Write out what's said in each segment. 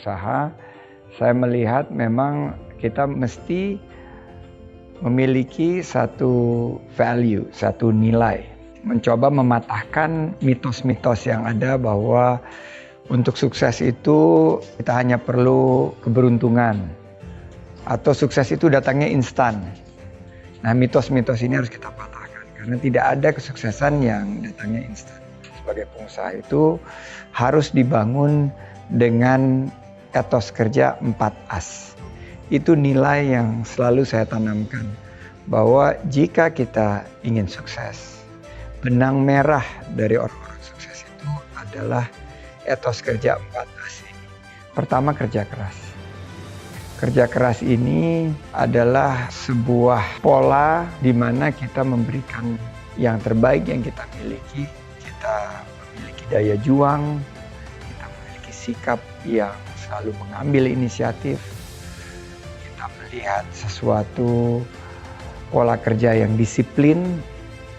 usaha, saya melihat memang kita mesti memiliki satu value, satu nilai. Mencoba mematahkan mitos-mitos yang ada bahwa untuk sukses itu kita hanya perlu keberuntungan atau sukses itu datangnya instan. Nah, mitos-mitos ini harus kita patahkan karena tidak ada kesuksesan yang datangnya instan. Sebagai pengusaha itu harus dibangun dengan etos kerja 4As. Itu nilai yang selalu saya tanamkan bahwa jika kita ingin sukses, benang merah dari orang-orang sukses itu adalah etos kerja 4As ini. Pertama, kerja keras. Kerja keras ini adalah sebuah pola di mana kita memberikan yang terbaik yang kita miliki. Kita memiliki daya juang, kita memiliki sikap yang selalu mengambil inisiatif. Kita melihat sesuatu pola kerja yang disiplin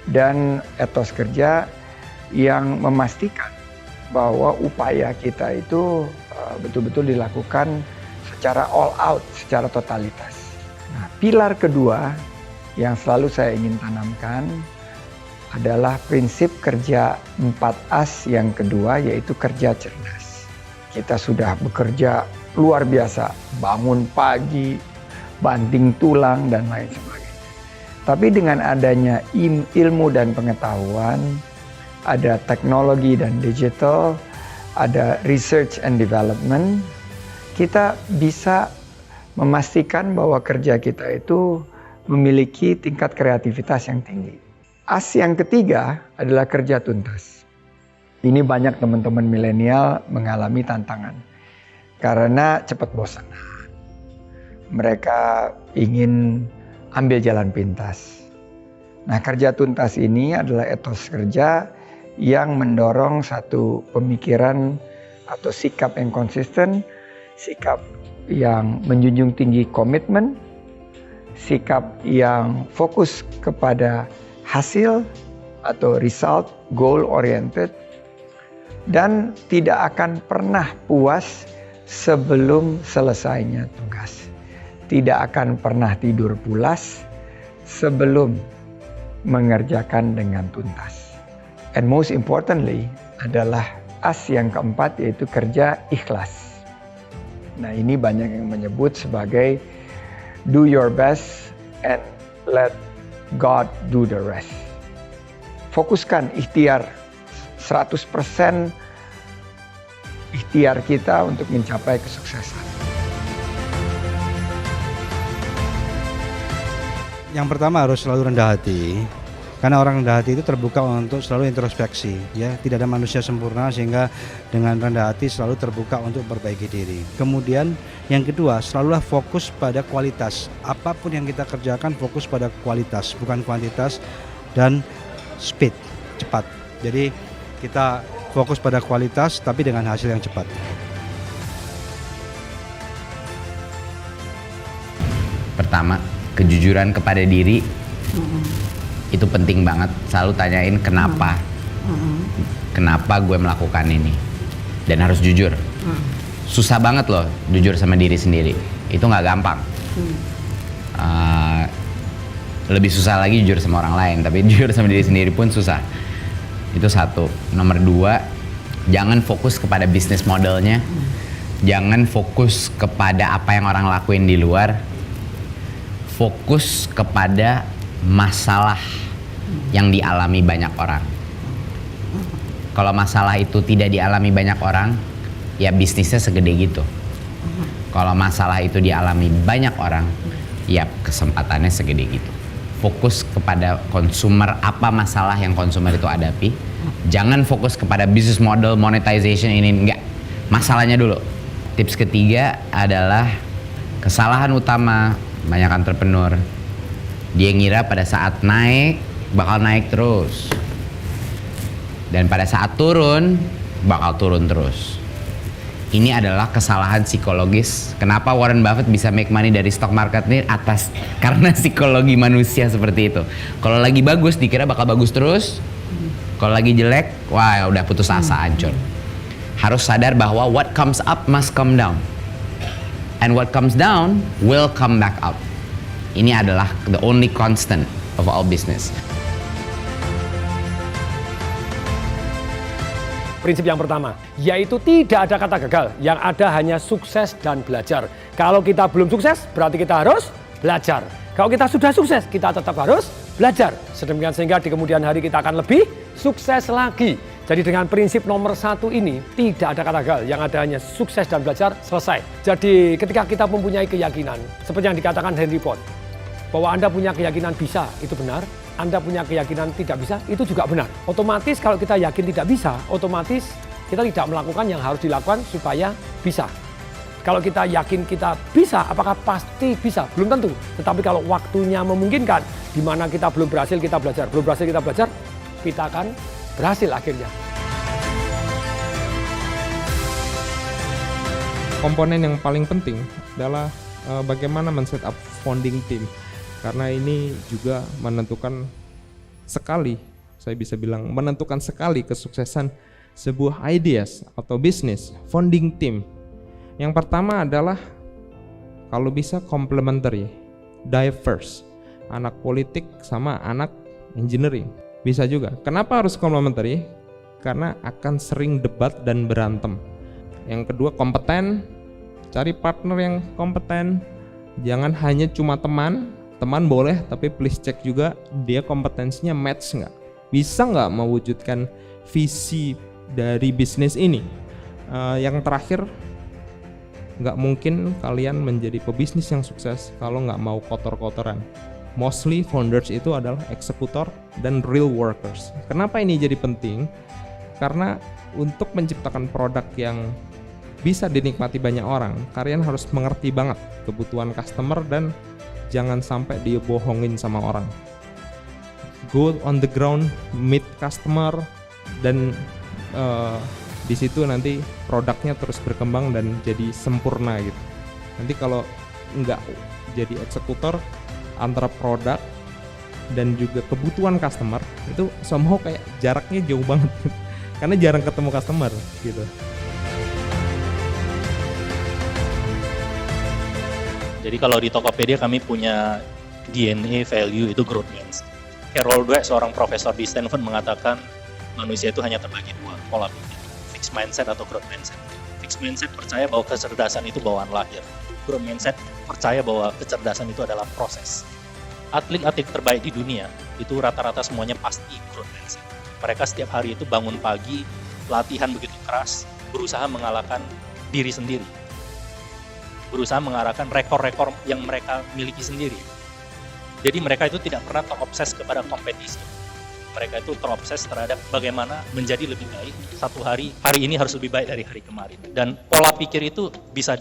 dan etos kerja yang memastikan bahwa upaya kita itu betul-betul dilakukan secara all out, secara totalitas. Nah, pilar kedua yang selalu saya ingin tanamkan adalah prinsip kerja 4As yang kedua, yaitu kerja cerdas. Kita sudah bekerja luar biasa, bangun pagi, banting tulang, dan lain sebagainya. Tapi dengan adanya ilmu dan pengetahuan, ada teknologi dan digital, ada research and development, kita bisa memastikan bahwa kerja kita itu memiliki tingkat kreativitas yang tinggi. As yang ketiga adalah kerja tuntas. Ini banyak teman-teman milenial mengalami tantangan karena cepat bosan. Mereka ingin ambil jalan pintas. Nah, kerja tuntas ini adalah etos kerja yang mendorong satu pemikiran atau sikap yang konsisten, sikap yang menjunjung tinggi komitmen, sikap yang fokus kepada hasil atau result, goal oriented, dan tidak akan pernah puas sebelum selesainya tugas. Tidak akan pernah tidur pulas sebelum mengerjakan dengan tuntas. And most importantly adalah as yang keempat, yaitu kerja ikhlas. Nah, ini banyak yang menyebut sebagai do your best and let God do the rest. Fokuskan ikhtiar 100% ikhtiar kita untuk mencapai kesuksesan. Yang pertama harus selalu rendah hati. Karena orang rendah hati itu terbuka untuk selalu introspeksi, ya. Tidak ada manusia sempurna, sehingga dengan rendah hati selalu terbuka untuk perbaiki diri. Kemudian yang kedua, selalulah fokus pada kualitas. Apapun yang kita kerjakan fokus pada kualitas, bukan kuantitas, dan speed, cepat. Jadi kita fokus pada kualitas tapi dengan hasil yang cepat. Pertama, kejujuran kepada diri. Itu penting banget, selalu tanyain kenapa. Kenapa gue melakukan ini. Dan harus jujur. Susah banget loh jujur sama diri sendiri. Itu gak gampang. Lebih susah lagi jujur sama orang lain, tapi jujur sama diri sendiri pun susah. Itu satu. Nomor dua, jangan fokus kepada bisnis modelnya. Jangan fokus kepada apa yang orang lakuin di luar. Fokus kepada masalah yang dialami banyak orang. Kalau masalah itu tidak dialami banyak orang, ya bisnisnya segede gitu. Kalau masalah itu dialami banyak orang, ya kesempatannya segede gitu. Fokus kepada konsumer, apa masalah yang konsumer itu hadapi. Jangan fokus kepada business model, monetization ini, enggak. Masalahnya dulu. Tips ketiga adalah kesalahan utama banyak entrepreneur. Dia ngira pada saat naik, bakal naik terus. Dan pada saat turun, bakal turun terus. Ini adalah kesalahan psikologis. Kenapa Warren Buffett bisa make money dari stock market ini? Karena psikologi manusia seperti itu. Kalau lagi bagus, dikira bakal bagus terus. Kalau lagi jelek, wah udah putus asa, hancur. Harus sadar bahwa what comes up must come down. And what comes down will come back up. Ini adalah the only constant of all business. Prinsip yang pertama, yaitu tidak ada kata gagal, yang ada hanya sukses dan belajar. Kalau kita belum sukses, berarti kita harus belajar. Kalau kita sudah sukses, kita tetap harus belajar. Sedemikian sehingga di kemudian hari kita akan lebih sukses lagi. Jadi dengan prinsip nomor 1 ini, tidak ada kata gagal, yang ada hanya sukses dan belajar, selesai. Jadi ketika kita mempunyai keyakinan, seperti yang dikatakan Henry Ford, bahwa Anda punya keyakinan bisa, itu benar. Anda punya keyakinan tidak bisa, itu juga benar. Otomatis kalau kita yakin tidak bisa, otomatis kita tidak melakukan yang harus dilakukan supaya bisa. Kalau kita yakin kita bisa, apakah pasti bisa? Belum tentu. Tetapi kalau waktunya memungkinkan, di mana kita belum berhasil kita belajar, belum berhasil kita belajar, kita akan berhasil akhirnya. Komponen yang paling penting adalah bagaimana men-set up founding team. Karena ini juga menentukan sekali, saya bisa bilang menentukan sekali kesuksesan sebuah ideas atau bisnis. Founding team yang pertama adalah kalau bisa complementary, diverse, anak politik sama anak engineering bisa juga. Kenapa harus complementary? Karena akan sering debat dan berantem. Yang kedua kompeten, cari partner yang kompeten, jangan hanya cuma teman boleh, tapi please cek juga dia kompetensinya match nggak, bisa nggak mewujudkan visi dari bisnis ini. Yang terakhir, nggak mungkin kalian menjadi pebisnis yang sukses kalau nggak mau kotor-kotoran. Mostly founders itu adalah eksekutor dan real workers. Kenapa ini jadi penting? Karena untuk menciptakan produk yang bisa dinikmati banyak orang, kalian harus mengerti banget kebutuhan customer dan jangan sampai dia bohongin sama orang. Go on the ground, meet customer, dan di situ nanti produknya terus berkembang dan jadi sempurna gitu. Nanti kalau nggak jadi eksekutor antara produk dan juga kebutuhan customer, itu somehow kayak jaraknya jauh banget karena jarang ketemu customer gitu. Jadi kalau di Tokopedia kami punya DNA value itu growth mindset. Carol Dweck, seorang profesor di Stanford, mengatakan manusia itu hanya terbagi 2, pola pikir, fixed mindset atau growth mindset. Fixed mindset percaya bahwa kecerdasan itu bawaan lahir. Growth mindset percaya bahwa kecerdasan itu adalah proses. Atlet-atlet terbaik di dunia itu rata-rata semuanya pasti growth mindset. Mereka setiap hari itu bangun pagi, latihan begitu keras, berusaha mengalahkan diri sendiri, berusaha mengarahkan rekor-rekor yang mereka miliki sendiri. Jadi mereka itu tidak pernah terobses kepada kompetisi. Mereka itu terobses terhadap bagaimana menjadi lebih baik. Satu hari ini harus lebih baik dari hari kemarin. Dan pola pikir itu bisa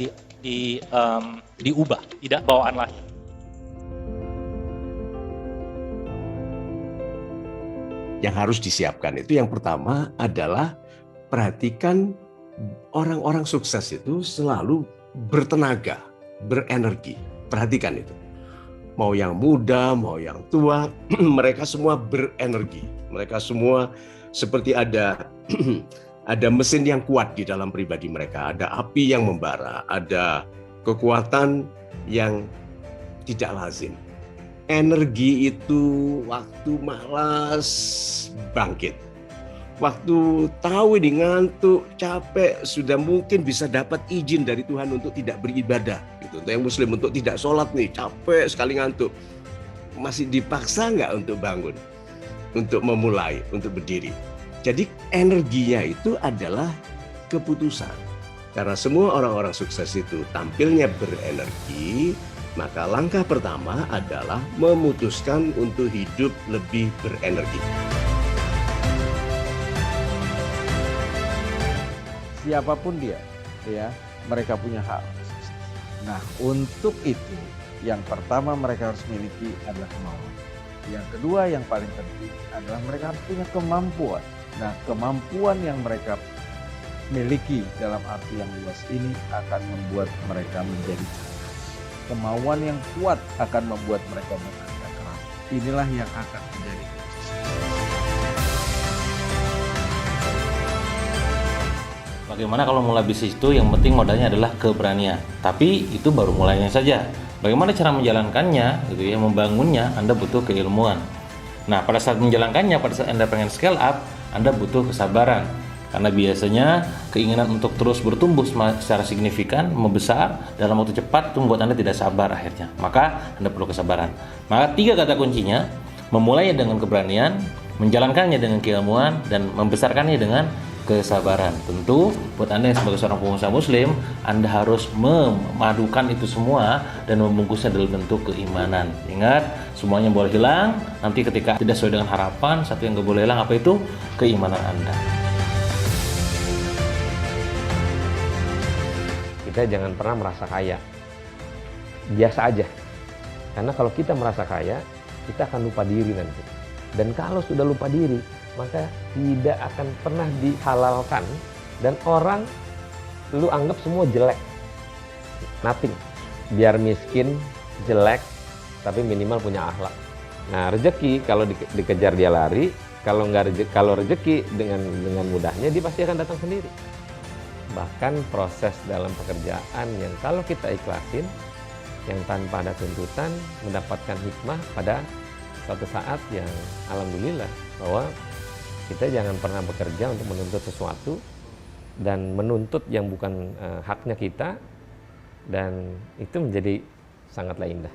diubah, tidak bawaan lahir. Yang harus disiapkan itu yang pertama adalah perhatikan orang-orang sukses itu selalu bertenaga, berenergi. Perhatikan itu. Mau yang muda, mau yang tua, mereka semua berenergi. Mereka semua seperti ada mesin yang kuat di dalam pribadi mereka. Ada api yang membara, ada kekuatan yang tidak lazim. Energi itu waktu malas bangkit. Waktu tahu ini ngantuk, capek, sudah mungkin bisa dapat izin dari Tuhan untuk tidak beribadah. Gitu. Untuk yang muslim untuk tidak sholat nih, capek sekali ngantuk. Masih dipaksa nggak untuk bangun? Untuk memulai, untuk berdiri. Jadi energinya itu adalah keputusan. Karena semua orang-orang sukses itu tampilnya berenergi, maka langkah pertama adalah memutuskan untuk hidup lebih berenergi. Siapapun dia, ya, mereka punya hak. Nah, untuk itu, yang pertama mereka harus miliki adalah kemauan. Yang kedua, yang paling penting adalah mereka harus punya kemampuan. Nah, kemampuan yang mereka miliki dalam arti yang luas ini akan membuat mereka menjadi cerdas. Kemauan yang kuat akan membuat mereka bekerja keras. Inilah yang akan menjadi Bagaimana kalau mulai bisnis itu yang penting modalnya adalah keberanian. Tapi itu baru mulainya saja. Bagaimana cara menjalankannya, gitu ya, membangunnya, Anda butuh keilmuan. Nah, pada saat menjalankannya, pada saat Anda pengen scale up, Anda butuh kesabaran. Karena biasanya keinginan untuk terus bertumbuh secara signifikan, membesar dalam waktu cepat itu membuat Anda tidak sabar akhirnya. Maka Anda perlu kesabaran. Maka 3 kata kuncinya, memulainya dengan keberanian, menjalankannya dengan keilmuan, dan membesarkannya dengan kesabaran. Tentu buat Anda yang sebagai seorang pengusaha muslim, Anda harus memadukan itu semua dan membungkusnya dalam bentuk keimanan. Ingat, semuanya boleh hilang, nanti ketika tidak sesuai dengan harapan, satu yang nggak boleh hilang apa itu? Keimanan Anda. Kita jangan pernah merasa kaya, biasa aja. Karena kalau kita merasa kaya, kita akan lupa diri nanti. Dan kalau sudah lupa diri, maka tidak akan pernah dihalalkan. Dan orang, lu anggap semua jelek. Nothing. Biar miskin, jelek, tapi minimal punya akhlak. Nah, rezeki kalau dikejar dia lari, kalau rezeki dengan mudahnya dia pasti akan datang sendiri. Bahkan proses dalam pekerjaan yang kalau kita ikhlasin, yang tanpa ada tuntutan, mendapatkan hikmah pada suatu saat yang alhamdulillah bahwa kita jangan pernah bekerja untuk menuntut sesuatu dan menuntut yang bukan haknya kita, dan itu menjadi sangatlah indah.